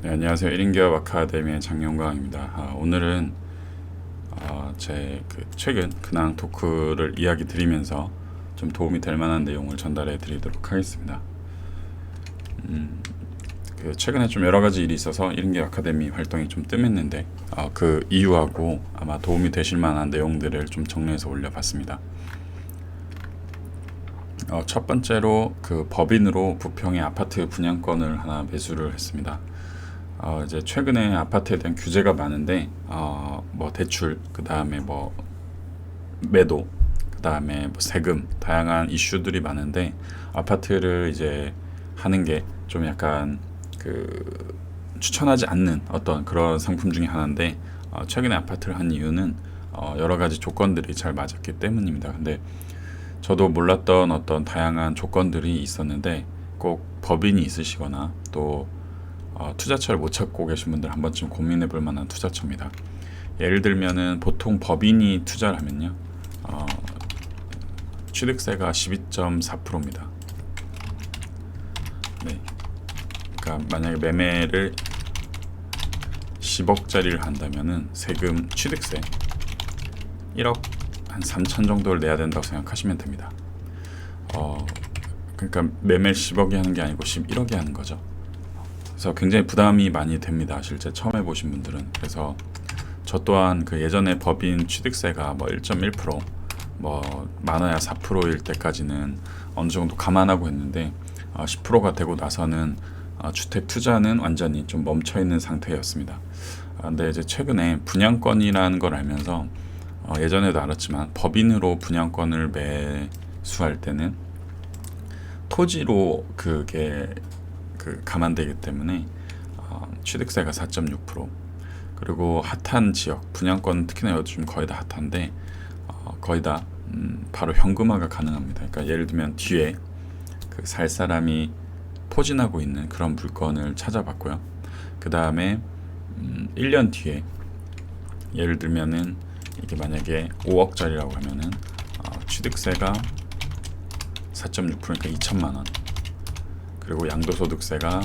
네, 안녕하세요. 1인기업 아카데미의 장영광입니다. 오늘은 제 최근 근황 토크를 이야기 드리면서 좀 도움이 될 만한 내용을 전달해 드리도록 하겠습니다. 최근에 좀 여러 가지 일이 있어서 1인기업 아카데미 활동이 좀 뜸했는데 그 이유하고 아마 도움이 되실 만한 내용들을 좀 정리해서 올려봤습니다. 첫 번째로 그 법인으로 부평의 아파트 분양권을 하나 매수를 했습니다. 이제 최근에 아파트에 대한 규제가 많은데 뭐 대출, 그 다음에 뭐 매도, 그 다음에 뭐 세금, 다양한 이슈들이 많은데 아파트를 이제 하는 게 좀 약간 추천하지 않는 어떤 그런 상품 중에 하나인데 최근에 아파트를 한 이유는 여러 가지 조건들이 잘 맞았기 때문입니다. 근데 저도 몰랐던 어떤 다양한 조건들이 있었는데 꼭 법인이 있으시거나 또 투자처를 못 찾고 계신 분들 한 번쯤 고민해 볼 만한 투자처입니다. 예를 들면은 보통 법인이 투자를 하면요, 취득세가 12.4%입니다. 네. 그러니까 만약에 매매를 10억짜리를 한다면은 세금 취득세 1억 한 3천 정도를 내야 된다고 생각하시면 됩니다. 그러니까 매매를 10억이 하는 게 아니고 11억이 하는 거죠. 그래서 굉장히 부담이 많이 됩니다. 실제 처음 해보신 분들은. 그래서 저 또한 그 예전에 법인 취득세가 뭐 1.1%, 뭐 많아야 4%일 때까지는 어느 정도 감안하고 했는데 10%가 되고 나서는 주택 투자는 완전히 좀 멈춰 있는 상태였습니다. 근데 이제 최근에 분양권이라는 걸 알면서 예전에도 알았지만 법인으로 분양권을 매수할 때는 토지로 그게 감안되기 때문에 취득세가 4.6%, 그리고 핫한 지역 분양권 특히나 요즘 거의 다 핫한데 거의 다 바로 현금화가 가능합니다. 그러니까 예를 들면 뒤에 살 사람이 포진하고 있는 그런 물건을 찾아봤고요. 그 다음에 1년 뒤에 예를 들면은 이게 만약에 5억짜리라고 하면은 취득세가 4.6%니까 2천만 원, 그리고 양도소득세가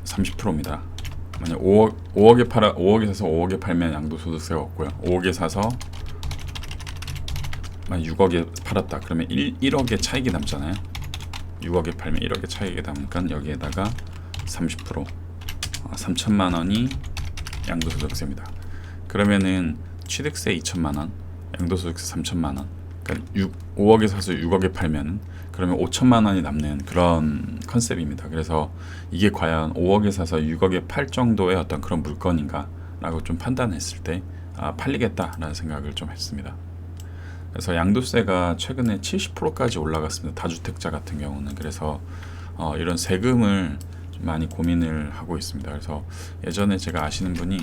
30%입니다. 만약 5억에 사서 5억에 팔면 양도소득세가 없고요. 5억에 사서 6억에 팔았다. 그러면 1억의 차익이 남잖아요. 6억에 팔면 1억의 차익이 남으니까 여기에다가 30%, 3천만 원이 양도소득세입니다. 그러면은 취득세 2천만 원, 양도소득세 3천만 원. 그러니까 5억에 사서 6억에 팔면 그러면 5천만 원이 남는 그런 컨셉입니다. 그래서 이게 과연 5억에 사서 6억에 팔 정도의 어떤 그런 물건인가라고 좀 판단했을 때 팔리겠다라는 생각을 좀 했습니다. 그래서 양도세가 최근에 70%까지 올라갔습니다. 다주택자 같은 경우는. 그래서 이런 세금을 좀 많이 고민을 하고 있습니다. 그래서 예전에 제가 아시는 분이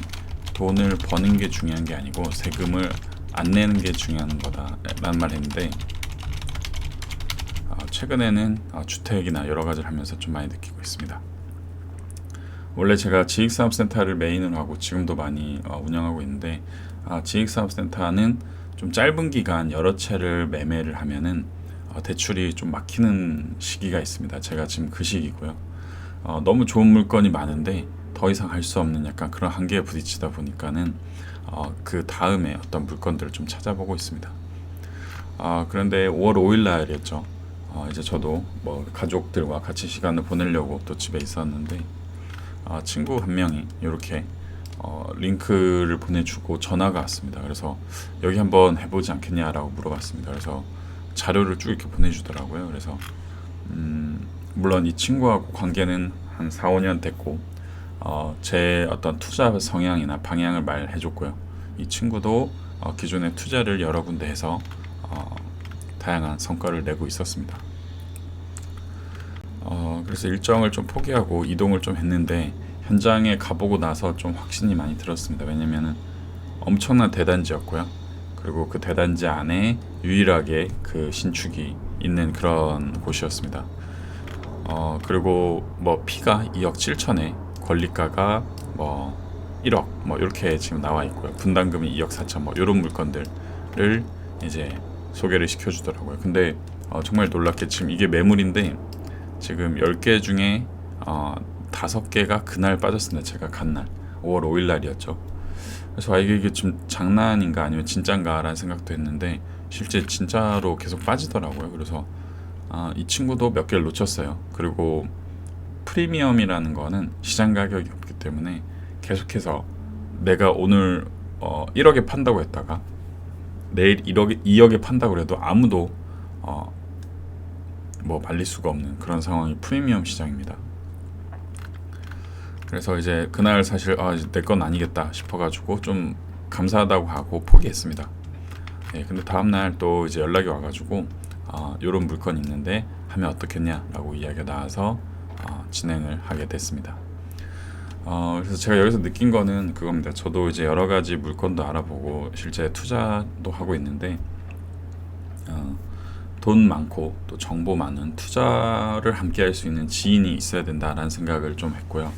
돈을 버는 게 중요한 게 아니고 세금을 안 내는 게 중요한 거다라는 말 했는데 최근에는 주택이나 여러 가지를 하면서 좀 많이 느끼고 있습니다. 원래 제가 지익사업센터를 메인으로 하고 지금도 많이 운영하고 있는데 지익사업센터는 좀 짧은 기간 여러 채를 매매를 하면은 대출이 좀 막히는 시기가 있습니다. 제가 지금 그 시기고요. 너무 좋은 물건이 많은데 더 이상 할 수 없는 약간 그런 한계에 부딪히다 보니까는 그 다음에 어떤 물건들을 좀 찾아보고 있습니다. 그런데 5월 5일 날이었죠. 이제 저도 뭐 가족들과 같이 시간을 보내려고 또 집에 있었는데 친구 한 명이 이렇게 링크를 보내주고 전화가 왔습니다. 그래서 여기 한번 해보지 않겠냐라고 물어봤습니다. 그래서 자료를 쭉 이렇게 보내주더라고요. 그래서 물론 이 친구하고 관계는 한 4, 5년 됐고 제 어떤 투자 성향이나 방향을 말해줬고요. 이 친구도 기존에 투자를 여러 군데 해서 다양한 성과를 내고 있었습니다. 그래서 일정을 좀 포기하고 이동을 좀 했는데 현장에 가보고 나서 좀 확신이 많이 들었습니다. 왜냐면은 엄청난 대단지였고요. 그리고 그 대단지 안에 유일하게 그 신축이 있는 그런 곳이었습니다. 그리고 뭐 피가 2억 7천에 권리가가 뭐 1억 뭐 이렇게 지금 나와 있고요. 분담금이 2억 4천 뭐 이런 물건들을 이제 소개를 시켜주더라고요. 근데 정말 놀랍게 지금 이게 매물인데 지금 10개 중에 5개가 그날 빠졌습니다. 제가 간 날 5월 5일 날이었죠. 그래서 이게 좀 장난인가 아니면 진짠가라는 생각도 했는데 실제 진짜로 계속 빠지더라고요. 그래서 이 친구도 몇 개를 놓쳤어요. 그리고 프리미엄이라는 거는 시장 가격이 없기 때문에 계속해서 내가 오늘 1억에 판다고 했다가 내일 2억에 판다고 해도 아무도 뭐 말릴 수가 없는 그런 상황이 프리미엄 시장입니다. 그래서 이제 그날 사실 내 건 아니겠다 싶어가지고 좀 감사하다고 하고 포기했습니다. 예, 근데 다음날 또 이제 연락이 와가지고 요런 물건이 있는데 하면 어떻겠냐라고 이야기가 나와서 진행을 하게 됐습니다. 그래서 제가 여기서 느낀 거는 그겁니다. 저도 이제 여러 가지 물건도 알아보고 실제 투자도 하고 있는데 돈 많고 또 정보 많은 투자를 함께 할 수 있는 지인이 있어야 된다라는 생각을 좀 했고요.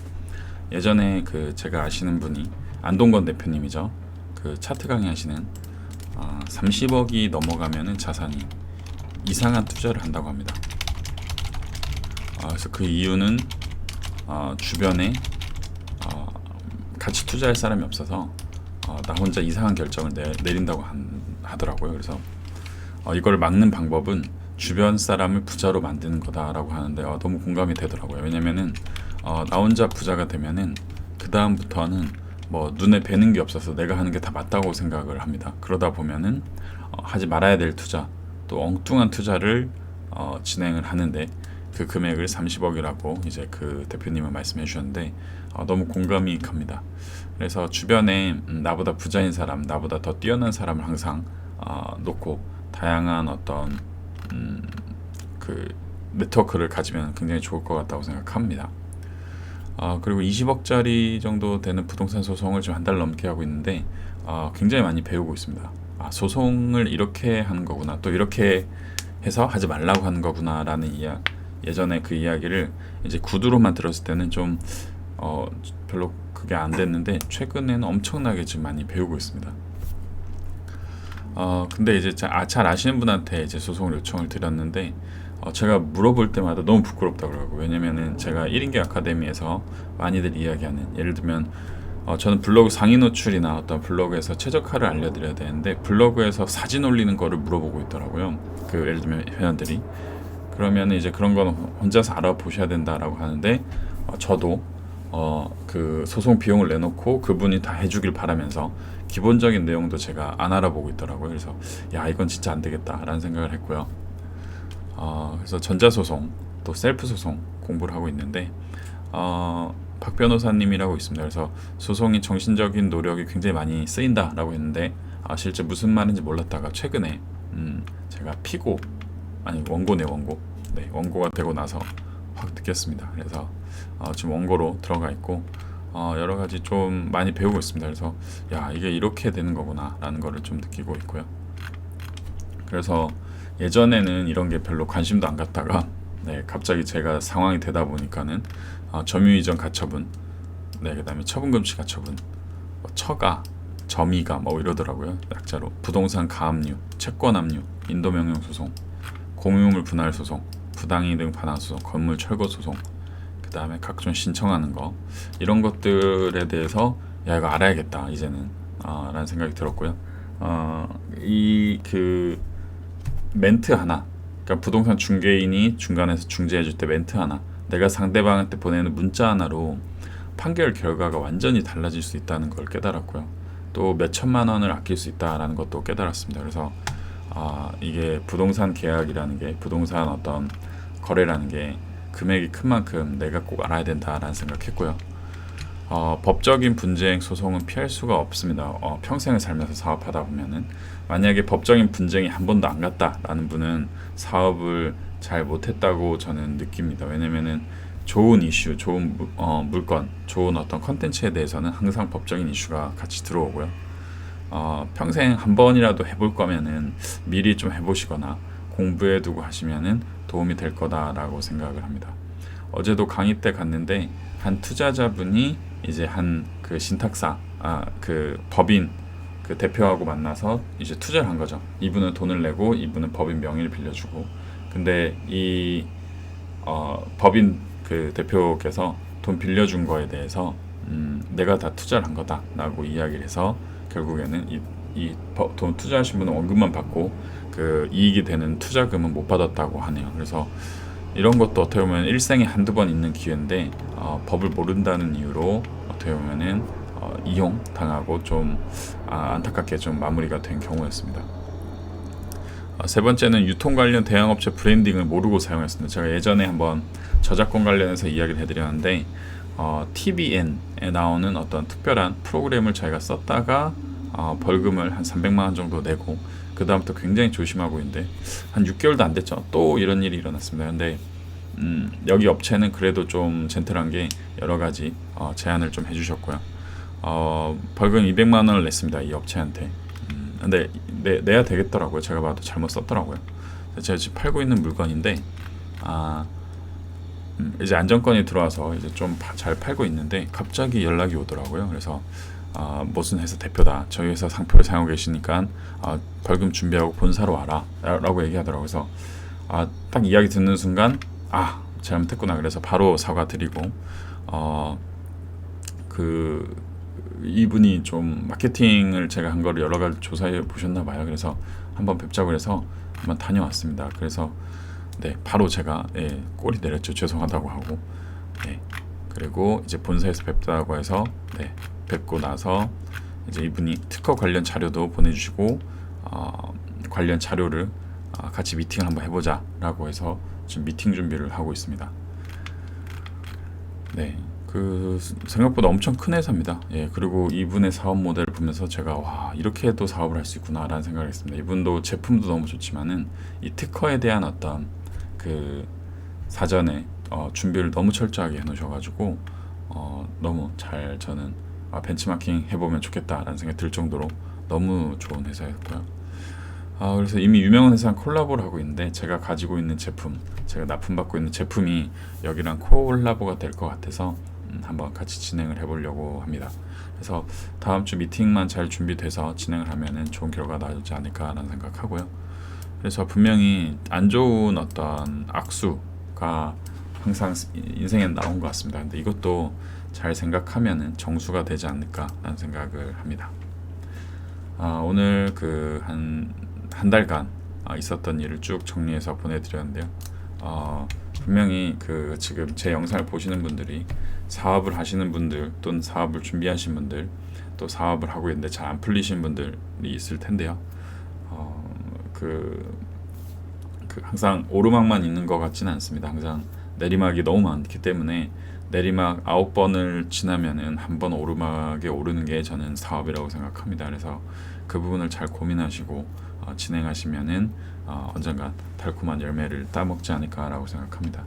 예전에 그 제가 아시는 분이 안동건 대표님이죠. 그 차트 강의하시는 30억이 넘어가면은 자산이 이상한 투자를 한다고 합니다. 그래서 그 이유는 주변에 같이 투자할 사람이 없어서 나 혼자 이상한 결정을 내린다고 하더라고요. 그래서 이걸 막는 방법은 주변 사람을 부자로 만드는 거다라고 하는데 너무 공감이 되더라고요. 왜냐면은 나 혼자 부자가 되면은 그 다음부터는 뭐 눈에 뵈는 게 없어서 내가 하는 게 다 맞다고 생각을 합니다. 그러다 보면은 하지 말아야 될 투자 또 엉뚱한 투자를 진행을 하는데 그 금액을 30억이라고 이제 그 대표님은 말씀해 주셨는데 너무 공감이 갑니다. 그래서 주변에 나보다 부자인 사람, 나보다 더 뛰어난 사람을 항상 놓고 다양한 어떤 그 네트워크를 가지면 굉장히 좋을 것 같다고 생각합니다. 그리고 20억짜리 정도 되는 부동산 소송을 지금 한 달 넘게 하고 있는데 굉장히 많이 배우고 있습니다. 소송을 이렇게 하는 거구나, 또 이렇게 해서 하지 말라고 하는 거구나라는 예전에 그 이야기를 이제 구두로만 들었을 때는 좀 별로 그게 안 됐는데 최근에는 엄청나게 지금 많이 배우고 있습니다. 근데 이제 잘 아시는 분한테 이제 소송을 요청을 드렸는데 제가 물어볼 때마다 너무 부끄럽다고 그러고, 왜냐면은 제가 1인기 아카데미에서 많이들 이야기하는, 예를 들면 저는 블로그 상위 노출이나 어떤 블로그에서 최저가를 알려드려야 되는데 블로그에서 사진 올리는 거를 물어보고 있더라고요. 그 예를 들면 회원들이. 그러면 이제 그런 건 혼자서 알아보셔야 된다라고 하는데 저도 그 소송 비용을 내놓고 그분이 다 해주길 바라면서 기본적인 내용도 제가 안 알아보고 있더라고요. 그래서 이건 진짜 안 되겠다라는 생각을 했고요. 그래서 전자소송 또 셀프소송 공부를 하고 있는데 박 변호사님이라고 있습니다. 그래서 소송이 정신적인 노력이 굉장히 많이 쓰인다라고 했는데 실제 무슨 말인지 몰랐다가 최근에 제가 원고가 되고 나서 확 느꼈습니다. 그래서 지금 원고로 들어가 있고 여러 가지 좀 많이 배우고 있습니다. 그래서 이게 이렇게 되는 거구나 라는 거를 좀 느끼고 있고요. 그래서 예전에는 이런 게 별로 관심도 안 갖다가 갑자기 제가 상황이 되다 보니까는 점유이전 가처분, 그 다음에 처분금지 가처분, 처가, 점이가 뭐 이러더라고요. 약자로 부동산 가압류, 채권 압류, 인도명령 소송, 공유물 분할 소송, 부당이득 반환 소송, 건물 철거 소송, 그 다음에 각종 신청하는 거, 이런 것들에 대해서 이거 알아야겠다 이제는 라는 생각이 들었고요. 이 멘트 하나, 그러니까 부동산 중개인이 중간에서 중재해줄 때 멘트 하나, 내가 상대방한테 보내는 문자 하나로 판결 결과가 완전히 달라질 수 있다는 걸 깨달았고요. 또 몇 천만 원을 아낄 수 있다라는 것도 깨달았습니다. 그래서 이게 부동산 계약이라는 게, 부동산 어떤 거래라는 게 금액이 큰 만큼 내가 꼭 알아야 된다라는 생각했고요. 법적인 분쟁 소송은 피할 수가 없습니다. 평생을 살면서 사업하다 보면은 만약에 법적인 분쟁이 한 번도 안 갔다라는 분은 사업을 잘 못했다고 저는 느낍니다. 왜냐면은 좋은 이슈, 좋은 물건, 좋은 어떤 컨텐츠에 대해서는 항상 법적인 이슈가 같이 들어오고요. 평생 한 번이라도 해볼 거면은 미리 좀 해보시거나 공부해두고 하시면은 도움이 될 거다라고 생각을 합니다. 어제도 강의 때 갔는데 한 투자자분이 이제 한 그 신탁사, 그 법인 그 대표하고 만나서 이제 투자를 한 거죠. 이분은 돈을 내고 이분은 법인 명의를 빌려주고, 근데 이 법인 그 대표께서 돈 빌려준 거에 대해서 내가 다 투자를 한 거다라고 이야기를 해서 결국에는 돈 투자하신 분은 원금만 받고 그 이익이 되는 투자금은 못 받았다고 하네요. 그래서 이런 것도 어떻게 보면 일생에 한두 번 있는 기회인데 법을 모른다는 이유로 어떻게 보면은 이용 당하고 좀 안타깝게 좀 마무리가 된 경우였습니다. 세 번째는 유통 관련 대형업체 브랜딩을 모르고 사용했습니다. 제가 예전에 한번 저작권 관련해서 이야기를 해드렸는데 TVN에 나오는 어떤 특별한 프로그램을 저희가 썼다가 벌금을 한 300만 원 정도 내고 그 다음부터 굉장히 조심하고 있는데 한 6개월도 안 됐죠. 또 이런 일이 일어났습니다. 근데 여기 업체는 그래도 좀 젠틀한 게 여러 가지 제안을 좀 해주셨고요. 벌금 200만 원을 냈습니다. 이 업체한테. 근데 내야 되겠더라고요. 제가 봐도 잘못 썼더라고요. 제가 지금 팔고 있는 물건인데 이제 안정권이 들어와서 이제 좀 잘 팔고 있는데 갑자기 연락이 오더라고요. 그래서 무슨 회사 대표다. 저희 회사 상표를 사용하고 계시니까 벌금 준비하고 본사로 와라 라고 얘기하더라고요. 그래서 딱 이야기 듣는 순간 잘못했구나. 그래서 바로 사과드리고 이분이 좀 마케팅을 제가 한 거를 여러 가지 조사해 보셨나 봐요. 그래서 한번 뵙자고 해서 한번 다녀왔습니다. 그래서 바로 제가 꼬리 내렸죠. 죄송하다고 하고 그리고 이제 본사에서 뵙자고 해서 뵙고 나서 이제 이분이 특허 관련 자료도 보내주시고 관련 자료를 같이 미팅을 한번 해보자라고 해서 지금 미팅 준비를 하고 있습니다. 그 생각보다 엄청 큰 회사입니다. 그리고 이분의 사업 모델을 보면서 제가 와 이렇게 또 사업을 할 수 있구나라는 생각을 했습니다. 이분도 제품도 너무 좋지만은 이 특허에 대한 어떤 그 사전에 준비를 너무 철저하게 해놓으셔가지고 너무 잘 저는 벤치마킹 해보면 좋겠다라는 생각이 들 정도로 너무 좋은 회사였고요. 그래서 이미 유명한 회사랑 콜라보를 하고 있는데 제가 가지고 있는 제품, 제가 납품받고 있는 제품이 여기랑 콜라보가 될 것 같아서 한번 같이 진행을 해보려고 합니다. 그래서 다음 주 미팅만 잘 준비돼서 진행을 하면은 좋은 결과가 나오지 않을까라는 생각하고요. 그래서 분명히 안 좋은 어떤 악수가 항상 인생에 나온 것 같습니다. 근데 이것도 잘 생각하면은 정수가 되지 않을까라는 생각을 합니다. 오늘 그 한 달간 있었던 일을 쭉 정리해서 보내드렸는데요. 분명히 그 지금 제 영상을 보시는 분들이 사업을 하시는 분들 또는 사업을 준비하신 분들 또 사업을 하고 있는데 잘 안 풀리신 분들이 있을 텐데요. 항상 오르막만 있는 것 같지는 않습니다. 항상 내리막이 너무 많기 때문에 내리막 9번을 지나면은 한 번 오르막에 오르는 게 저는 사업이라고 생각합니다. 그래서 그 부분을 잘 고민하시고 진행하시면은 언젠가 달콤한 열매를 따먹지 않을까라고 생각합니다.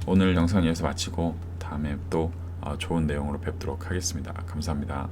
오늘 영상 여기서 마치고 다음에 또 좋은 내용으로 뵙도록 하겠습니다. 감사합니다.